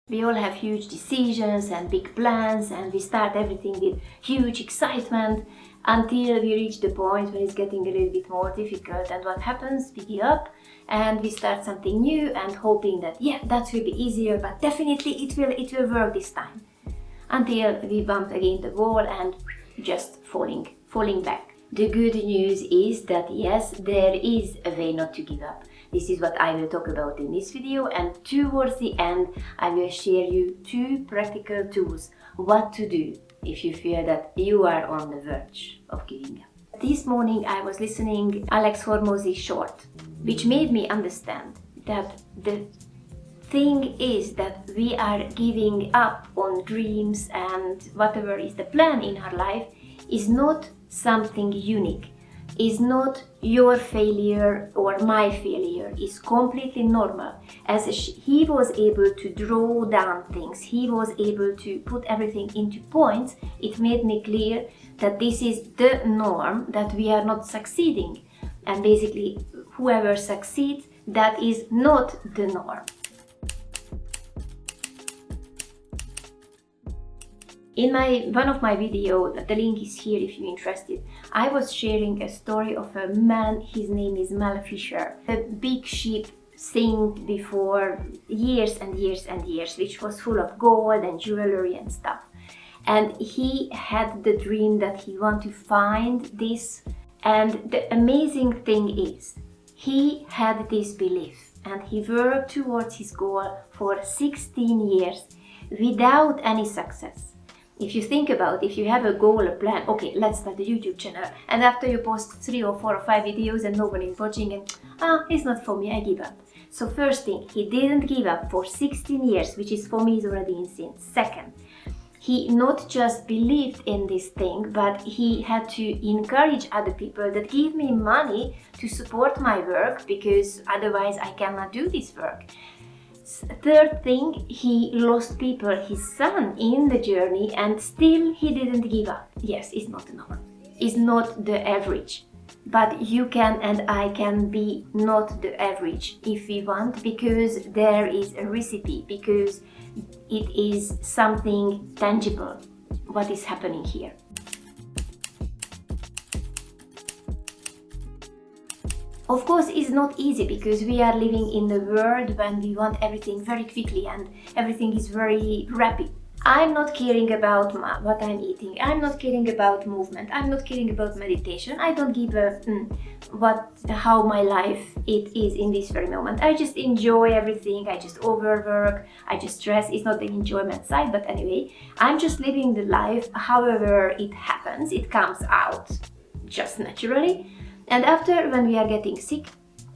We all have huge decisions and big plans, and we start everything with huge excitement until we reach the point when it's getting a little bit more difficult. And what happens? We give up and we start something new and hoping that that will be easier, but definitely it will work this time. Until we bump against the wall and just falling back. The good news is that yes, there is a way not to give up. This is what I will talk about in this video, and towards the end I will share you 2 practical tools what to do if you feel that you are on the verge of giving up. This morning I was listening Alex Hormozy's short, which made me understand that the thing is that we are giving up on dreams and whatever is the plan in our life is not something unique, is not your failure or my failure, is completely normal. As he was able to draw down things, he was able to put everything into points, it made me clear that this is the norm, that we are not succeeding. And basically, whoever succeeds, that is not the norm. In one of my videos, the link is here if you're interested, I was sharing a story of a man, his name is Mel Fisher. A big ship sank before years and years and years, which was full of gold and jewelry and stuff. And he had the dream that he wanted to find this. And the amazing thing is, he had this belief and he worked towards his goal for 16 years without any success. If you think about, if you have a goal, a plan, okay, let's start a YouTube channel, and after you post 3 or 4 or 5 videos and no one is watching and, it's not for me, I give up. So first thing, he didn't give up for 16 years, which is for me is already insane. Second, he not just believed in this thing, but he had to encourage other people that give me money to support my work, because otherwise I cannot do this work. Third thing, he lost people, his son, in the journey, and still he didn't give up. Yes, it's not the norm. It's not the average. But you can and I can be not the average if we want, because there is a recipe, because it is something tangible what is happening here. Of course, it's not easy, because we are living in a world when we want everything very quickly and everything is very rapid. I'm not caring about what I'm eating. I'm not caring about movement. I'm not caring about meditation. I don't give a how my life it is in this very moment. I just enjoy everything. I just overwork. I just stress. It's not the enjoyment side, but anyway, I'm just living the life however it happens. It comes out just naturally. And after, when we are getting sick,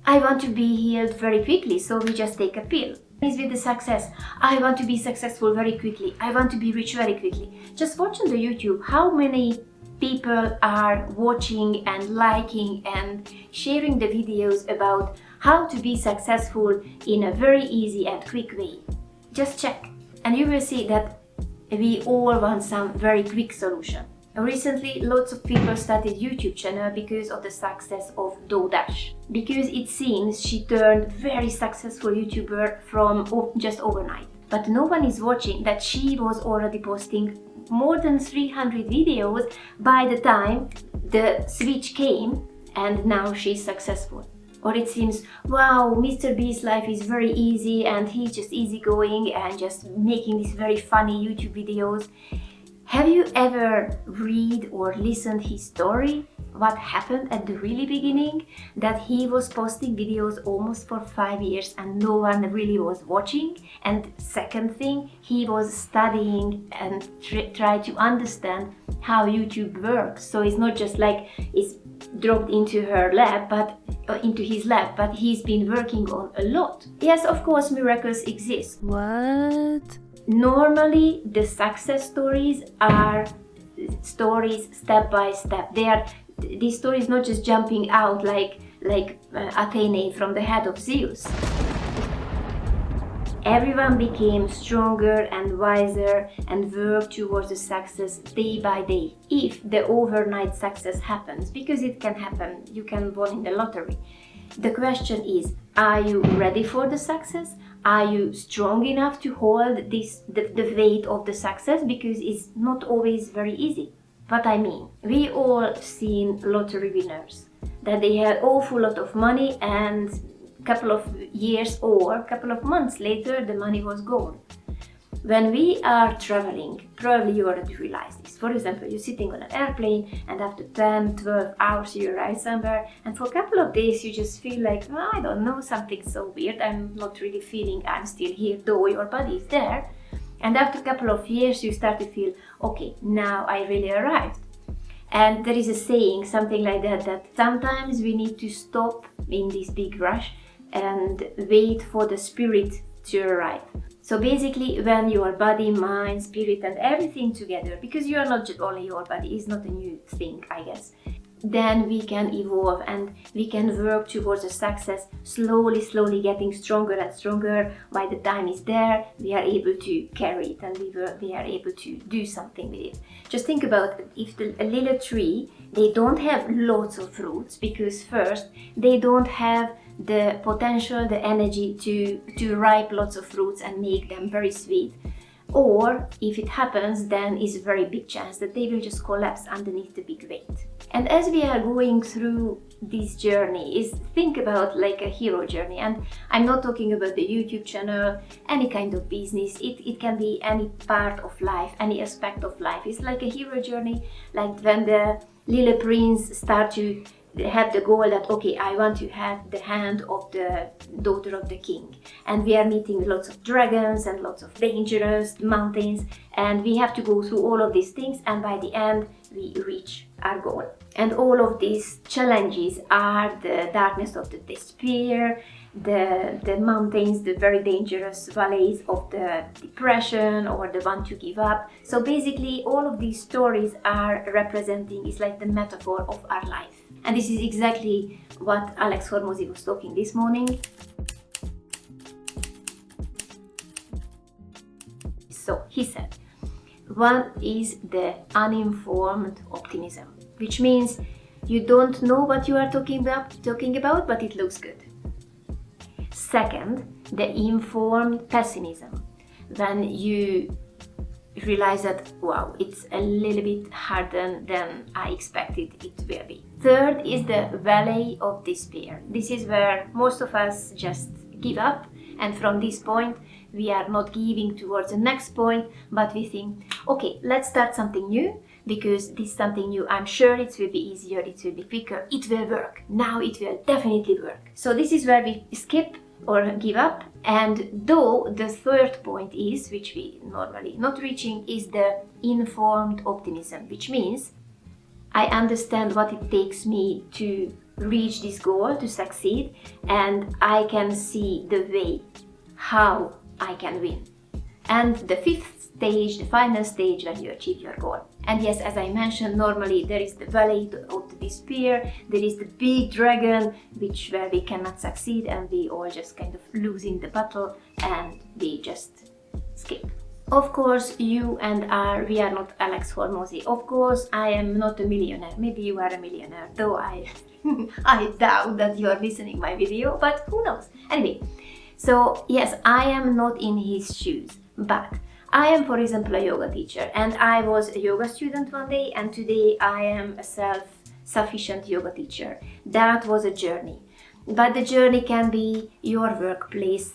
I want to be healed very quickly, so we just take a pill. Is with the success, I want to be successful very quickly. I want to be rich very quickly. Just watch on the YouTube how many people are watching and liking and sharing the videos about how to be successful in a very easy and quick way. Just check and you will see that we all want some very quick solution. Recently, lots of people started YouTube channel because of the success of DoorDash. Because it seems she turned very successful YouTuber from just overnight. But no one is watching that she was already posting more than 300 videos by the time the switch came, and now she's successful. Or it seems, wow, Mr. Beast's life is very easy and he's just easygoing and just making these very funny YouTube videos. Have you ever read or listened his story? What happened at the really beginning? That he was posting videos almost for 5 years and no one really was watching. And second thing, he was studying and try to understand how YouTube works. So it's not just like it's dropped into her lab, but into his lab, but he's been working on a lot. Yes, of course, miracles exist. What? Normally, the success stories are stories step by step. These stories not just jumping out like Athene from the head of Zeus. Everyone became stronger and wiser and worked towards the success day by day. If the overnight success happens, because it can happen, you can win in the lottery. The question is, are you ready for the success? Are you strong enough to hold the weight of the success? Because it's not always very easy. What I mean, we all seen lottery winners that they had awful lot of money, and couple of years or couple of months later the money was gone. When we are traveling, probably you already realize this. For example, you're sitting on an airplane and after 10-12 hours you arrive somewhere, and for a couple of days you just feel like, I don't know, something so weird, I'm not really feeling I'm still here, though your body is there. And after a couple of years you start to feel, okay, now I really arrived. And there is a saying, something like that sometimes we need to stop in this big rush and wait for the spirit to arrive. So basically, when your body, mind, spirit and everything together, because you are not just only your body, is not a new thing, I guess, then we can evolve and we can work towards a success, slowly getting stronger and stronger. By the time is there, we are able to carry it and we are able to do something with it. Just think about if a little tree, they don't have lots of fruits because first, they don't have the potential, the energy to ripe lots of fruits and make them very sweet. Or if it happens, then it's a very big chance that they will just collapse underneath the big weight. And as we are going through this journey, is think about like a hero journey. And I'm not talking about the YouTube channel, any kind of business. It can be any part of life, any aspect of life. It's like a hero journey, like when the little prince start to have the goal that, okay, I want to have the hand of the daughter of the king, and we are meeting lots of dragons and lots of dangerous mountains, and we have to go through all of these things, and by the end we reach our goal. And all of these challenges are the darkness of the despair, the mountains, the very dangerous valleys of the depression or the want to give up. So basically all of these stories are representing, is like the metaphor of our life. And this is exactly what Alex Hormozi was talking this morning. So he said, one is the uninformed optimism, which means you don't know what you are talking about, but it looks good. Second, the informed pessimism, when you realize that, wow, it's a little bit harder than I expected it will be. Third is the valley of despair. This is where most of us just give up, and from this point we are not giving towards the next point, but we think, okay, let's start something new, because this something new, I'm sure it will be easier, it will be quicker, it will work. Now it will definitely work. So this is where we skip or give up. And though the third point is, which we normally not reaching, is the informed optimism, which means I understand what it takes me to reach this goal, to succeed, and I can see the way how I can win. And the fifth stage, the final stage, when you achieve your goal. And yes, as I mentioned, normally there is the valley of the despair, there is the big dragon, where we cannot succeed and we all just kind of losing the battle and we just skip. Of course, you and we are not Alex Hormozi. Of course, I am not a millionaire. Maybe you are a millionaire, though I doubt that you are listening my video, but who knows? Anyway, so yes, I am not in his shoes, but I am, for example, a yoga teacher, and I was a yoga student one day, and today I am a self-sufficient yoga teacher. That was a journey. But the journey can be your workplace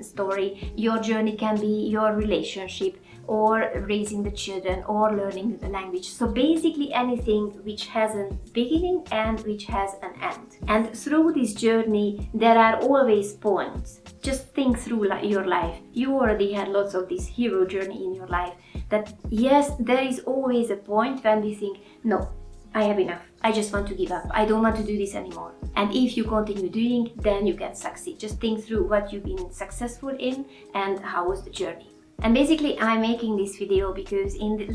story, your journey can be your relationship, or raising the children, or learning the language. So basically anything which has a beginning and which has an end. And through this journey, there are always points. Just think through your life. You already had lots of this hero journey in your life. That yes, there is always a point when we think, no, I have enough. I just want to give up. I don't want to do this anymore. And if you continue doing, then you can succeed. Just think through what you've been successful in and how was the journey. And basically, I'm making this video because in the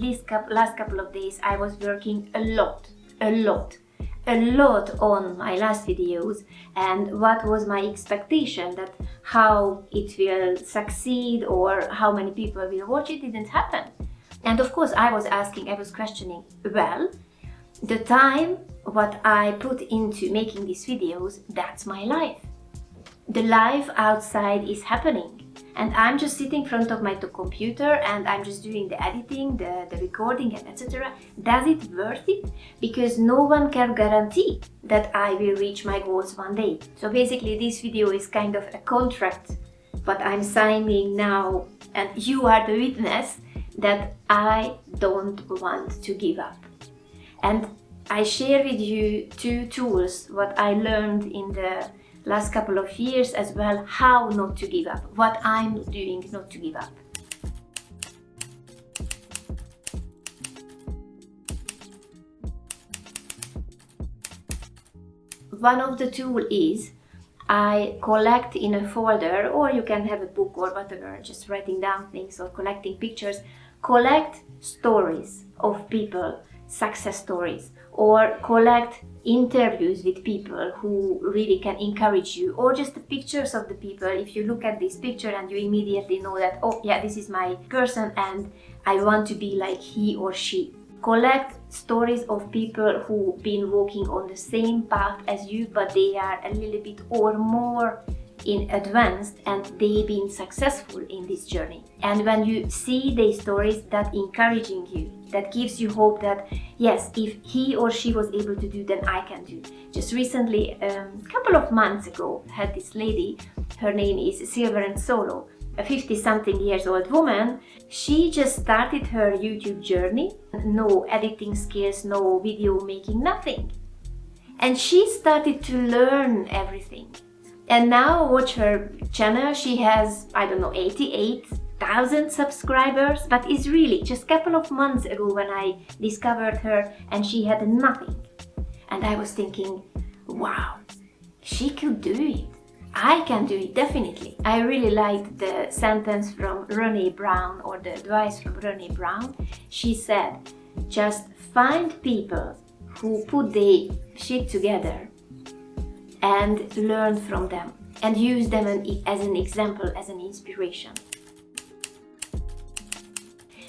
last couple of days, I was working a lot on my last videos, and what was my expectation that how it will succeed or how many people will watch it didn't happen. And of course, I was questioning, well, the time what I put into making these videos, that's my life. the life outside is happening. And I'm just sitting in front of my computer and I'm just doing the editing, the recording, and etc. Does it worth it? Because no one can guarantee that I will reach my goals one day. So basically this video is kind of a contract, what I'm signing now, and you are the witness that I don't want to give up. And I share with you 2 tools what I learned in the last couple of years as well, how not to give up, what I'm doing not to give up. One of the tools is I collect in a folder, or you can have a book or whatever, just writing down things or collecting pictures, collect stories of people, success stories, or collect interviews with people who really can encourage you, or just the pictures of the people. If you look at this picture and you immediately know that, oh yeah, this is my person and I want to be like he or she. Collect stories of people who've been walking on the same path as you, but they are a little bit or more in advanced and they've been successful in this journey. And when you see these stories, that encouraging you, that gives you hope that yes, if he or she was able to do, then I can do. Just recently, a couple of months ago, had this lady, her name is Silver and Solo, a 50-something years old woman. She just started her YouTube journey, no editing skills, no video making, nothing. And she started to learn everything. And now watch her channel, she has, I don't know, 88,000 subscribers, but it's really just a couple of months ago when I discovered her and she had nothing. And I was thinking, wow, she could do it. I can do it, definitely. I really liked the sentence from Brené Brown, or the advice from Brené Brown. She said, just find people who put their shit together and learn from them and use them as an example, as an inspiration.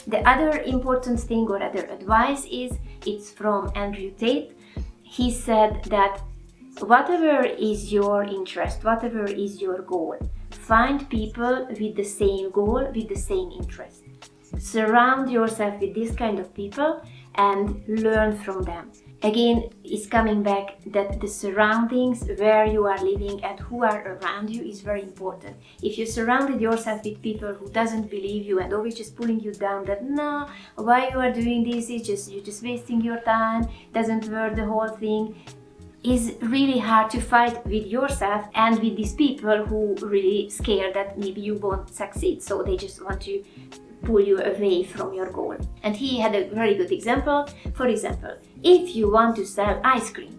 The other important thing or other advice is, it's from Andrew Tate. He said that whatever is your interest, whatever is your goal, find people with the same goal, with the same interest. Surround yourself with this kind of people and learn from them. Again, it's coming back that the surroundings, where you are living and who are around you, is very important. If you surrounded yourself with people who doesn't believe you and always just pulling you down, that no, why you are doing this, you're just wasting your time, doesn't work the whole thing, is really hard to fight with yourself and with these people who really scared that maybe you won't succeed, so they just want to pull you away from your goal. And he had a very good example. For example, if you want to sell ice cream,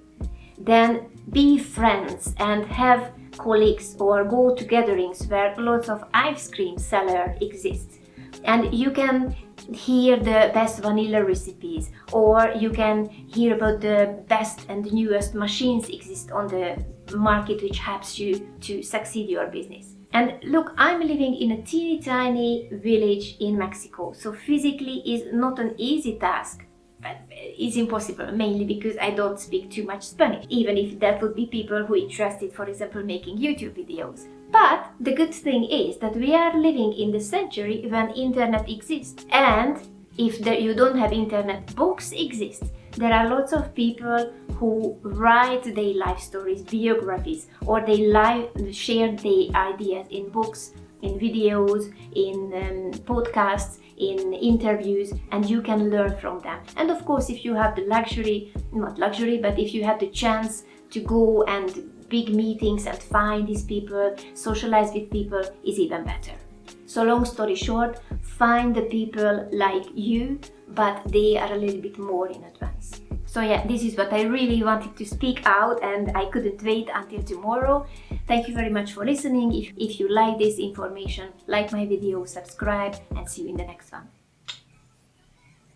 then be friends and have colleagues or go to gatherings where lots of ice cream seller exists. And you can hear the best vanilla recipes, or you can hear about the best and newest machines exist on the market, which helps you to succeed your business. And look, I'm living in a teeny tiny village in Mexico, so physically is not an easy task. It's impossible, mainly because I don't speak too much Spanish, even if that would be people who are interested, for example, making YouTube videos. But the good thing is that we are living in the century when internet exists, and if you don't have internet, books exist. There are lots of people who write their life stories, biographies, or they share their ideas in books, in videos, in podcasts, in interviews, and you can learn from them. And of course, if you have the but if you have the chance to go and big meetings and find these people, socialize with people, is even better. So long story short, find the people like you, but they are a little bit more in advance. So yeah, this is what I really wanted to speak out, and I couldn't wait until tomorrow. Thank you very much for listening. If you like this information, like my video, subscribe, and see you in the next one.